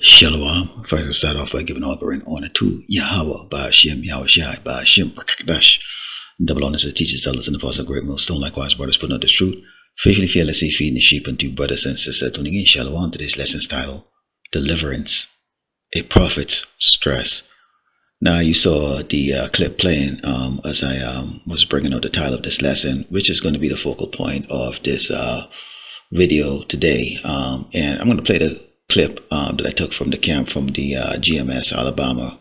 Shalom. First, I start off by giving all glory and honor to Yahweh, Ba'ashem, Yahushai, Ba'ashem, Rakakdash. Double honors to teachers, tellers, and the apostles of great millstone. Likewise, brothers, putting out this truth. Faithfully, fearlessly feeding the sheep unto brothers and sisters tuning in. Shalom. Today's lesson's title, Deliverance, a Prophet's Stress. Now, you saw the clip playing as I was bringing out the title of this lesson, which is going to be the focal point of this video today. And I'm going to play the clip that I took from the camp from the GMS Alabama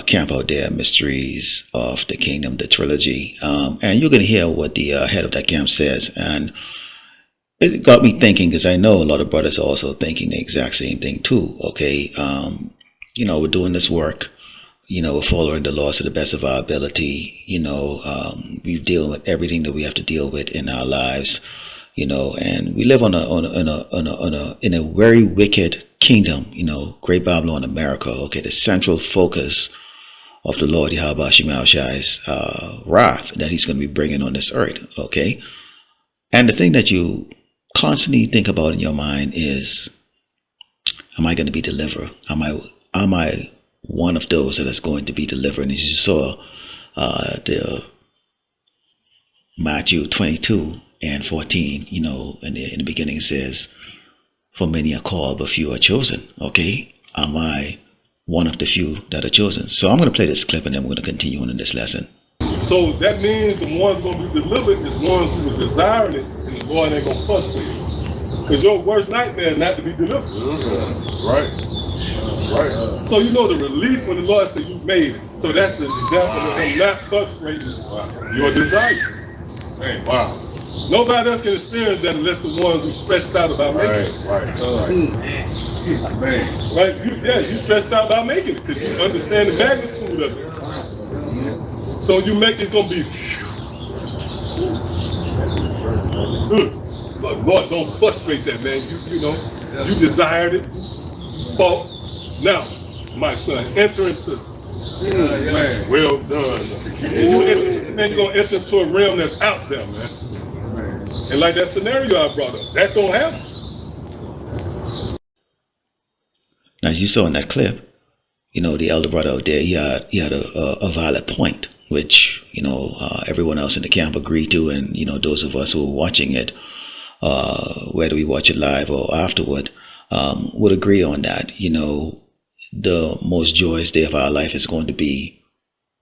camp out there, Mysteries of the Kingdom, the trilogy. And you're going to hear what the head of that camp says. And it got me thinking, because I know a lot of brothers are also thinking the exact same thing too. Okay. You know, we're doing this work. You know, we're following the laws to the best of our ability. You know, we're dealing with everything that we have to deal with in our lives. You know, and we live in a very wicked kingdom. You know, Great Babylon, America. Okay, the central focus of the Lord Yahweh Shai's wrath that He's going to be bringing on this earth. Okay, and the thing that you constantly think about in your mind is, am I going to be delivered? Am I one of those that is going to be delivered? And as you saw, the Matthew 22. And 14, you know, in the beginning it says, for many are called, but few are chosen. Okay, am I one of the few that are chosen? So I'm going to play this clip and then we're going to continue on in this lesson. So that means the ones going to be delivered is ones who are desiring it, and the Lord ain't going to fuss with you. Because your worst nightmare is not to be delivered. Right. Right. So you know the relief when the Lord said you made it. So that's an example of Him not frustrating your desire. Man, wow. Nobody else can experience that unless the ones who stressed out about making it. Right. You stressed out about making it because you understand the magnitude of it. So you make it's gonna be. Lord, don't frustrate that, man. You know, you desired it, you fought. Now, my son, enter into. Man, well done. And you're gonna enter into a realm that's out there, man. And like that scenario I brought up, that's gonna happen. Now, as you saw in that clip, you know, the elder brother out there, he had a valid point, which, you know, everyone else in the camp agreed to, and, you know, those of us who were watching it, whether we watch it live or afterward, would agree on that. You know, the most joyous day of our life is going to be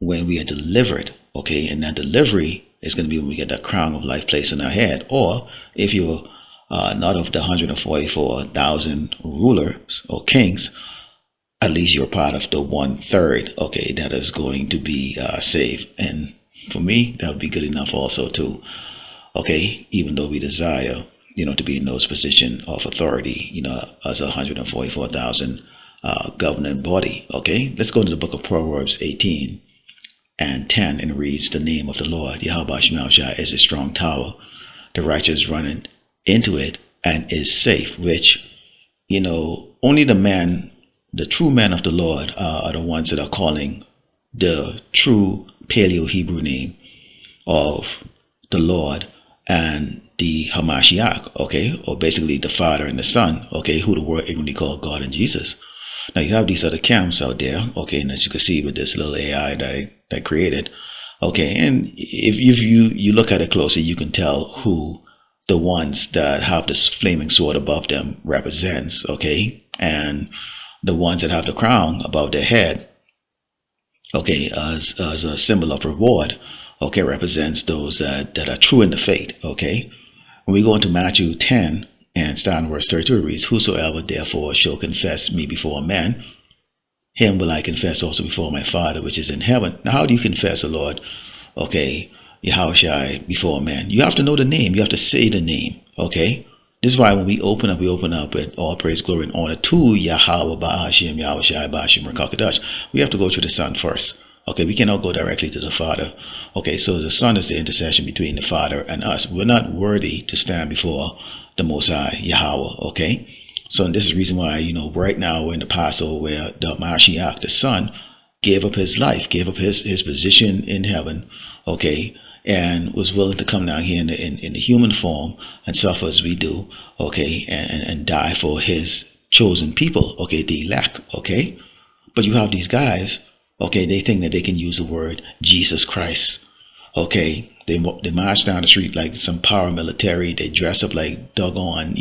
when we are delivered, okay? And that delivery is going to be when we get that crown of life placed on our head. Or if you're not of the 144,000 rulers or kings, at least you're part of the 1/3, okay, that is going to be saved. And for me, that would be good enough also too, okay, even though we desire, you know, to be in those position of authority, you know, as 144,000 governing body, okay. Let's go to the book of Proverbs 18 and 10, and reads, the name of the Lord Yahweh is a strong tower, the righteous running into it and is safe. Which, you know, only the true men of the Lord are the ones that are calling the true Paleo Hebrew name of the Lord and the Hamashiach, okay, or basically the Father and the Son, okay, who the world ignorantly call God and Jesus. Now you have these other camps out there, okay, and as you can see with this little AI that I created, okay, and if you look at it closely, you can tell who the ones that have this flaming sword above them represents, okay, and the ones that have the crown above their head, okay, as a symbol of reward, okay, represents those that are true in the faith, okay. When we go into Matthew 10 and start in verse 32, it reads, whosoever therefore shall confess me before men, him will I confess also before my Father which is in heaven. Now, how do you confess the Lord, okay, Yahushai, before man? You have to know the name. You have to say the name, okay? This is why when we open up with all praise, glory, and honor to Yahweh, Ba'ashem, Yahushai, Ba'ashem, Rakakdash. We have to go to the Son first. Okay, we cannot go directly to the Father. Okay, so the Son is the intercession between the Father and us. We're not worthy to stand before the Most High, Yahweh, okay? So this is the reason why, you know, right now we're in the Passover where the Mashiach, the Son, gave up his life, gave up his position in heaven, okay, and was willing to come down here in the human form and suffer as we do, okay, and die for his chosen people, okay, the elect, okay? But you have these guys, okay, they think that they can use the word Jesus Christ, okay? They march down the street like some paramilitary. They dress up like doggone,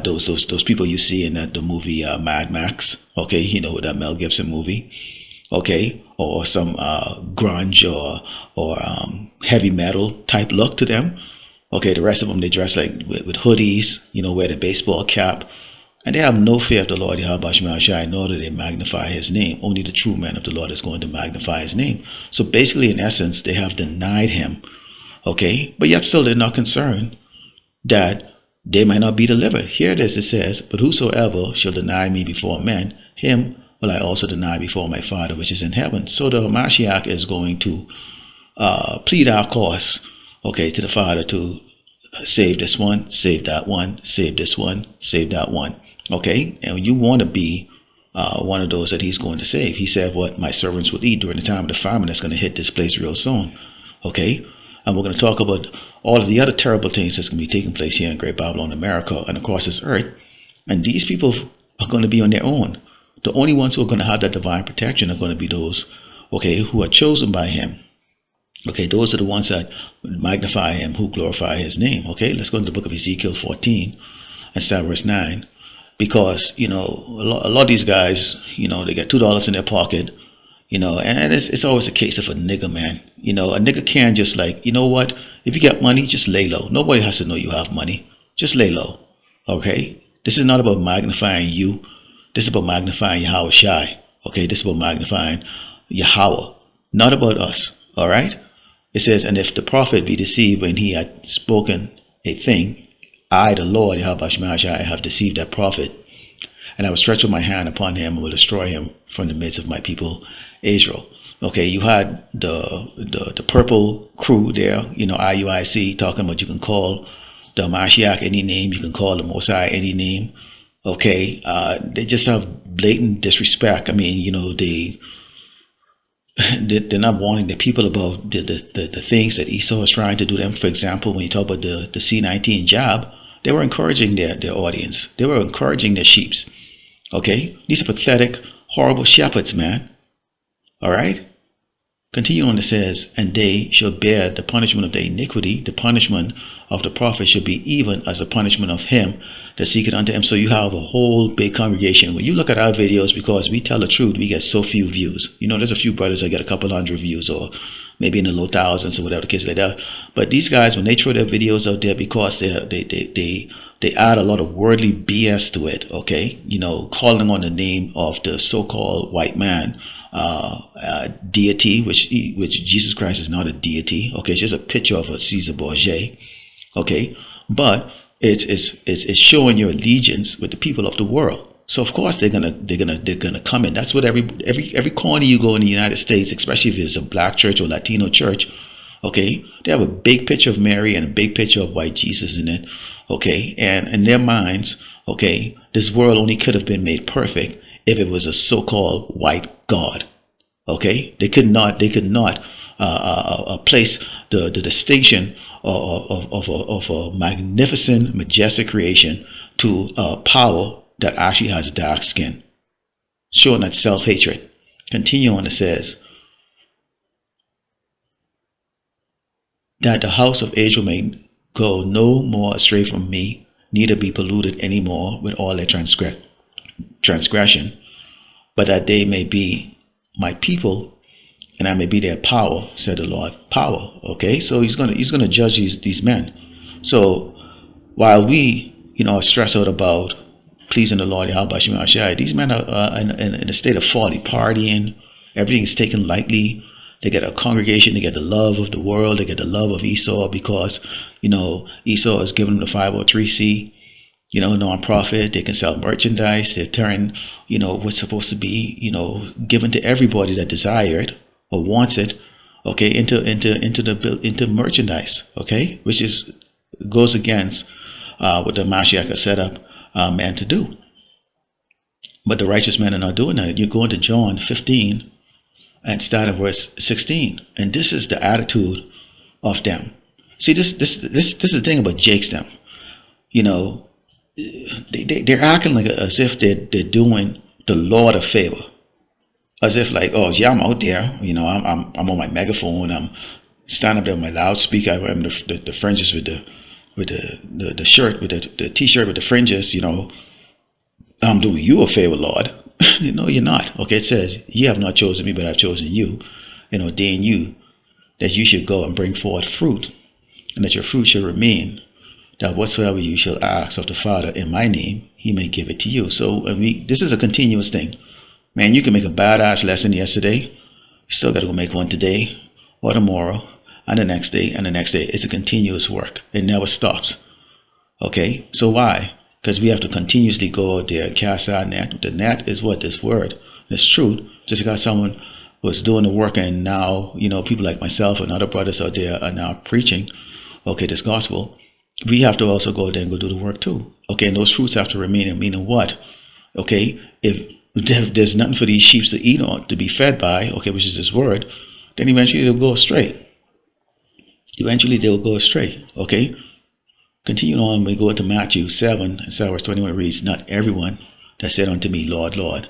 those people you see in the movie Mad Max, okay? That Mel Gibson movie, okay? Or some grunge or heavy metal type look to them. Okay, the rest of them, they dress like with hoodies, wear the baseball cap. And they have no fear of the Lord Yahweh Shai, nor do they magnify his name. Only the true man of the Lord is going to magnify his name. So basically, in essence, they have denied him. Okay, but yet still they're not concerned that they might not be delivered. Here it is, it says, but whosoever shall deny me before men, him will I also deny before my Father which is in heaven. So the Mashiach is going to plead our cause, okay, to the Father to save this one, save that one, save this one, save that one. Okay, and you want to be one of those that he's going to save. He said, what my servants will eat during the time of the famine that's going to hit this place real soon. Okay, and we're going to talk about all of the other terrible things that's going to be taking place here in Great Babylon, America, and across this earth. And these people are going to be on their own. The only ones who are going to have that divine protection are going to be those, okay, who are chosen by him. Okay, those are the ones that magnify him, who glorify his name. Okay, let's go into the book of Ezekiel 14 and start verse 9. Because, a lot of these guys, they get $2 in their pocket, and it's always a case of a nigger, man. A nigger can't just like, what? If you get money, just lay low. Nobody has to know you have money. Just lay low. Okay? This is not about magnifying you. This is about magnifying Yahweh Shai. Okay? This is about magnifying Yahweh. Not about us. All right? It says, and if the prophet be deceived when he had spoken a thing, I, the Lord, Yahweh Shai, have deceived that prophet, and I will stretch out my hand upon him and will destroy him from the midst of my people, Israel. Okay, you had the purple crew there, IUIC, talking about you can call the Mashiach any name, you can call the Mosai any name. Okay, they just have blatant disrespect. I mean, they're not warning the people about the things that Esau is trying to do them. For example, when you talk about the C-19 jab, they were encouraging their audience. They were encouraging their sheeps. Okay? These are pathetic, horrible shepherds, man. All right? Continue on, it says, and they shall bear the punishment of their iniquity. The punishment of the prophet should be even as the punishment of him that seeketh unto him. So you have a whole big congregation. When you look at our videos, because we tell the truth, we get so few views. There's a few brothers that get a couple hundred views, or maybe in the low thousands or whatever the case like that. But these guys, when they throw their videos out there, because they add a lot of worldly BS to it, okay? Calling on the name of the so-called white man, deity, which Jesus Christ is not a deity. Okay, it's just a picture of a Caesar Borgia. Okay, but it's showing your allegiance with the people of the world. So of course they're gonna come in. That's what every corner you go in the United States, especially if it's a black church or Latino church, okay, they have a big picture of Mary and a big picture of white Jesus in it. Okay, and in their minds, okay, this world only could have been made perfect if it was a so-called white God. Okay, they could not place the distinction of a magnificent, majestic creation to power that actually has dark skin, showing that self-hatred. Continue on, it says that the house of Israel may go no more astray from me, neither be polluted any more with all their transgression, but that they may be my people, and I may be their power, said the Lord. Power. Okay, so he's gonna judge these men. So while we are stressed out about pleasing the Lord, these men are in a state of folly, partying. Everything is taken lightly. They get a congregation, they get the love of the world, they get the love of Esau, because Esau has given them the 503c, non-profit. They can sell merchandise. They're turning what's supposed to be given to everybody that desire it or wants it, okay, into merchandise, okay, which goes against what the Mashiach has set up man to do. But the righteous men are not doing that. You go into John 15 and start at verse 16, and this is the attitude of them. See, this is the thing about Jake's them. they're acting like as if they're doing the Lord a favor, as if like, oh yeah, I'm out there, I'm on my megaphone, I'm standing up there with my loudspeaker, I'm the fringes with the shirt with the t-shirt with the fringes, I'm doing you a favor, Lord. No, you're not. Okay, it says, you have not chosen me, but I've chosen you and ordained you that you should go and bring forth fruit, and that your fruit shall remain, that whatsoever you shall ask of the Father in my name, he may give it to you. So this is a continuous thing. Man, you can make a badass lesson yesterday. You still got to go make one today or tomorrow and the next day and the next day. It's a continuous work. It never stops. Okay, so why? Because we have to continuously go out there and cast our net. The net is what? This word. This truth. Just got someone was doing the work, and now, people like myself and other brothers out there are now preaching, okay, this gospel. We have to also go there and go do the work too. Okay, and those fruits have to remain. Meaning what? Okay, if there's nothing for these sheep to eat on, to be fed by, okay, which is this word, then eventually they'll go astray. Eventually they'll go astray. Okay. Continue on, we go into Matthew 7, and verse 21, it reads, not everyone that said unto me, Lord, Lord,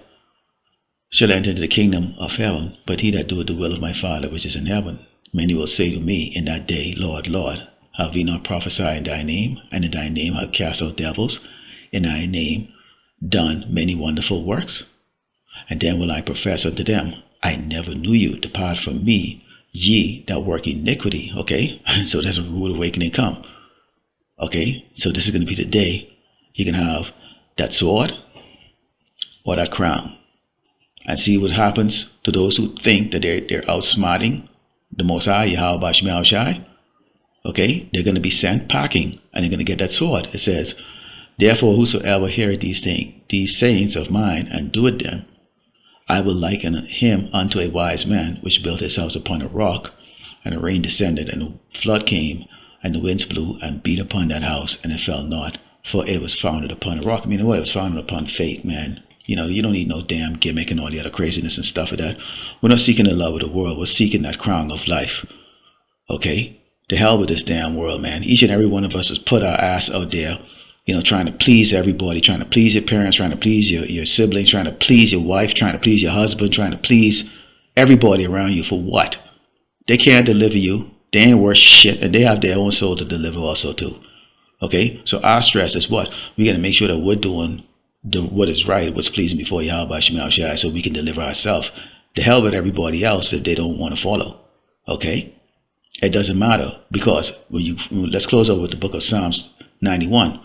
shall enter into the kingdom of heaven, but he that doeth the will of my Father which is in heaven. Many will say to me in that day, Lord, Lord, have we not prophesied in thy name, and in thy name have cast out devils, in thy name done many wonderful works? And then will I profess unto them, I never knew you, depart from me, ye that work iniquity. Okay, so that's a rude awakening come. Okay, so this is going to be the day you can have that sword or that crown, and see what happens to those who think that they're outsmarting the Most High, Yahweh Shemel Shai. Okay, they're going to be sent packing, and they're going to get that sword. It says, therefore, whosoever heareth these sayings of mine, and doeth them, I will liken him unto a wise man, which built his house upon a rock, and the rain descended, and the flood came, and the winds blew and beat upon that house, and it fell not, for it was founded upon a rock. I mean, what? It was founded upon faith, man. You don't need no damn gimmick and all the other craziness and stuff of that. We're not seeking the love of the world. We're seeking that crown of life. Okay? To hell with this damn world, man. Each and every one of us has put our ass out there, trying to please everybody, trying to please your parents, trying to please your siblings, trying to please your wife, trying to please your husband, trying to please everybody around you. For what? They can't deliver you. They ain't worth shit, and they have their own soul to deliver also too. Okay? So our stress is what? We got to make sure that we're doing what is right, what's pleasing before Yahweh Shemel Shai, so we can deliver ourselves. The hell with everybody else if they don't want to follow. Okay? It doesn't matter, because let's close up with the book of Psalms 91.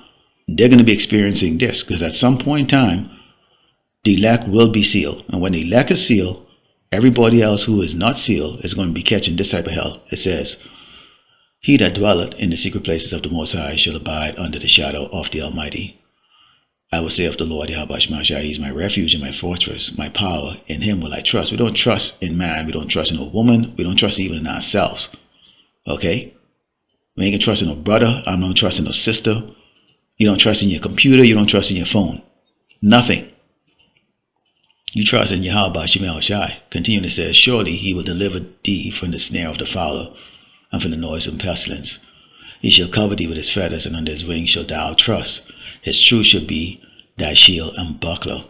They're going to be experiencing this, because at some point in time, the elect will be sealed. And when the elect is sealed, everybody else who is not sealed is going to be catching this type of hell. It says, he that dwelleth in the secret places of the Most High shall abide under the shadow of the Almighty. I will say of the Lord, Yahweh Shemel Shai, he is my refuge and my fortress, my power. In him will I trust. We don't trust in man. We don't trust in a woman. We don't trust even in ourselves. Okay? We ain't gonna trust in no brother. I'm not trusting no sister. You don't trust in your computer. You don't trust in your phone. Nothing. You trust in Yahweh Shemel Shai. Continuing, it says, surely he will deliver thee from the snare of the fowler and from the noisome pestilence. He shall cover thee with his feathers, and under his wings shalt thou trust. His truth shall be thy shield and buckler.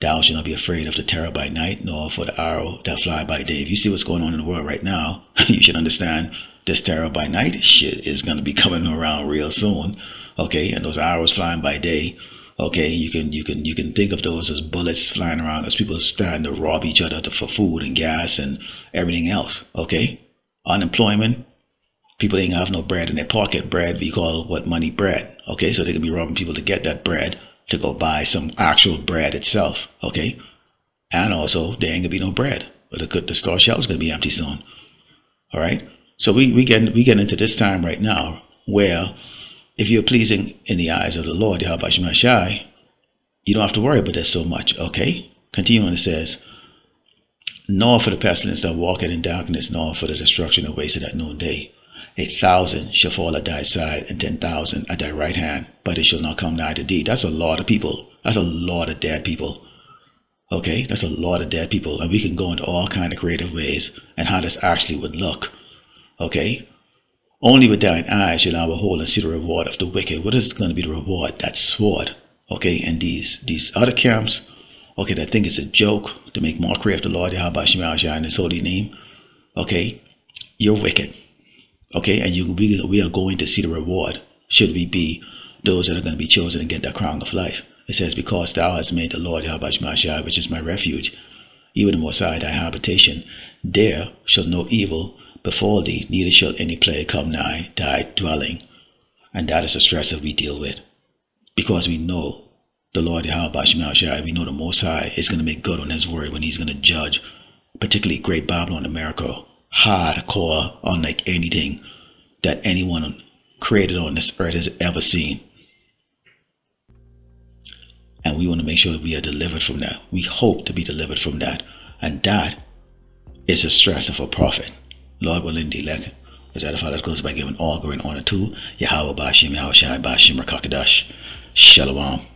Thou shalt not be afraid of the terror by night, nor for the arrow that fly by day. If you see what's going on in the world right now, you should understand this terror by night shit is going to be coming around real soon. Okay, and those arrows flying by day, okay, you can think of those as bullets flying around, as people starting to rob each other for food and gas and everything else. Okay, unemployment. People ain't have no bread in their pocket. Bread, we call what money bread. Okay, so they can be robbing people to get that bread, to go buy some actual bread itself. Okay, and also there ain't gonna be no bread. But the store shelves gonna be empty soon. All right, so we get into this time right now where if you're pleasing in the eyes of the Lord, Yahweh Shemel Shai, you don't have to worry about this so much. Okay, continuing, it says, nor for the pestilence that walketh in darkness, nor for the destruction that wasteth at noonday. 1,000 shall fall at thy side, and 10,000 at thy right hand, but it shall not come nigh to thee. That's a lot of people. That's a lot of dead people. Okay, that's a lot of dead people, and we can go into all kind of creative ways and how this actually would look. Okay, Only with thine eyes shall I behold and see the reward of the wicked. What is going to be the reward? That sword. Okay, and these other camps, okay, that think it's a joke to make mockery of the Lord Yahweh Shemashah in his holy name. Okay, you're wicked. Okay, and we are going to see the reward. Should we be those that are going to be chosen and get that crown of life? It says, because thou hast made the Lord Yahweh Shemashah, which is my refuge, even the Most High thy habitation, there shall no evil befall thee, neither shall any plague come nigh thy dwelling. And that is the stress that we deal with. Because we know the Lord Yahweh Shemashah, we know the Most High is going to make good on his word when he's going to judge, particularly Great Babylon, America, hardcore, unlike anything that anyone created on this earth has ever seen. And we want to make sure that we are delivered from that. We hope to be delivered from that. And that is the stress of a prophet. Lord willing, the elect. As the Father goes by giving all glory and honor to Yahweh Bashim, Yahweh Shai Bashim, Rakakadash. Shalom.